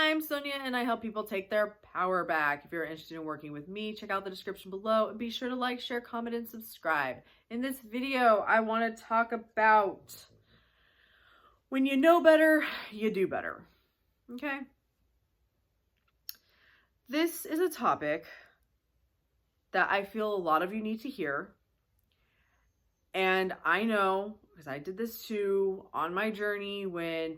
I'm Sonia and I help people take their power back. If you're interested in working with me, check out the description below and be sure to like, share, comment, and subscribe. In this video, I want to talk about when you know better, you do better. Okay? This is a topic that I feel a lot of you need to hear. And I know, because I did this too on my journey, when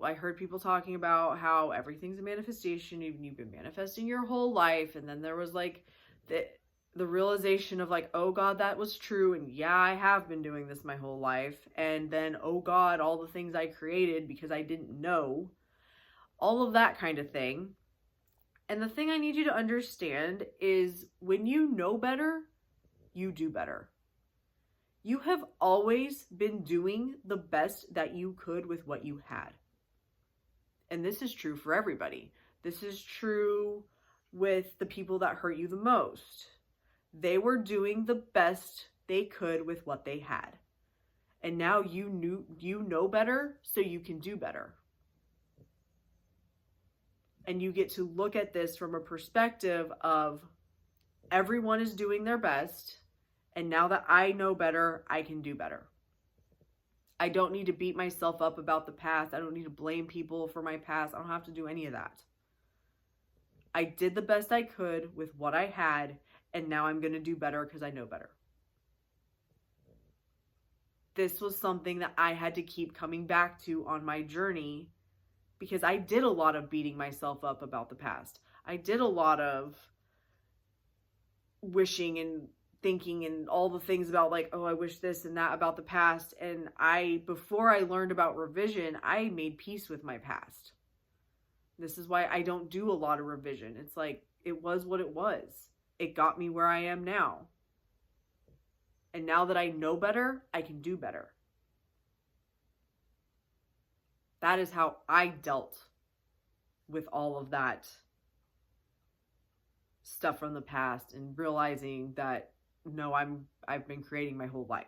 I heard people talking about how everything's a manifestation, you've been manifesting your whole life. And then there was like the realization of like, oh God, that was true. And yeah, I have been doing this my whole life. And then, oh God, all the things I created because I didn't know, all of that kind of thing. And the thing I need you to understand is when you know better, you do better. You have always been doing the best that you could with what you had. And this is true for everybody. This is true with the people that hurt you the most. They were doing the best they could with what they had. And now you know better, so you can do better. And you get to look at this from a perspective of everyone is doing their best. And now that I know better, I can do better. I don't need to beat myself up about the past. I don't need to blame people for my past. I don't have to do any of that. I did the best I could with what I had, and now I'm going to do better because I know better. This was something that I had to keep coming back to on my journey because I did a lot of beating myself up about the past. I did a lot of wishing and thinking and all the things about like, oh, I wish this and that about the past. And before I learned about revision, I made peace with my past. This is why I don't do a lot of revision. It's like, it was what it was. It got me where I am now. And now that I know better, I can do better. That is how I dealt with all of that stuff from the past and realizing that no, I've been creating my whole life.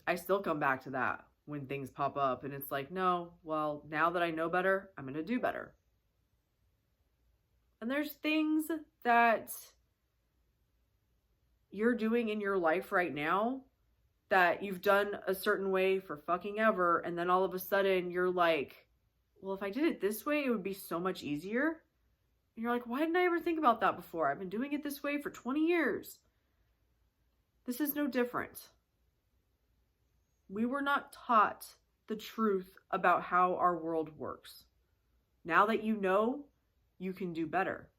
I still come back to that when things pop up and it's like, no, well, now that I know better, I'm going to do better. And there's things that you're doing in your life right now that you've done a certain way for fucking ever. And then all of a sudden you're like, well, if I did it this way, it would be so much easier. And you're like, why didn't I ever think about that before? I've been doing it this way for 20 years. This is no different. We were not taught the truth about how our world works. Now that you know, you can do better.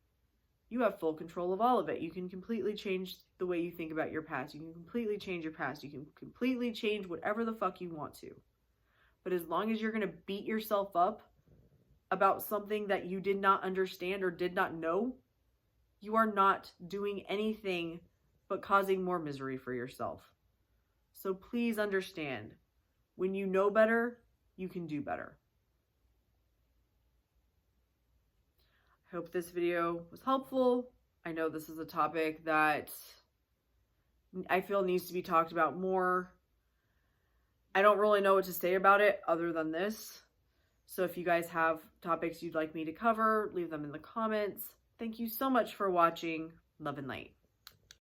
You have full control of all of it. You can completely change the way you think about your past. You can completely change your past. You can completely change whatever the fuck you want to. But as long as you're going to beat yourself up about something that you did not understand or did not know, you are not doing anything but causing more misery for yourself. So please understand, when you know better, you can do better. I hope this video was helpful. I know this is a topic that I feel needs to be talked about more. I don't really know what to say about it other than this. So if you guys have topics you'd like me to cover, leave them in the comments. Thank you so much for watching. Love and light.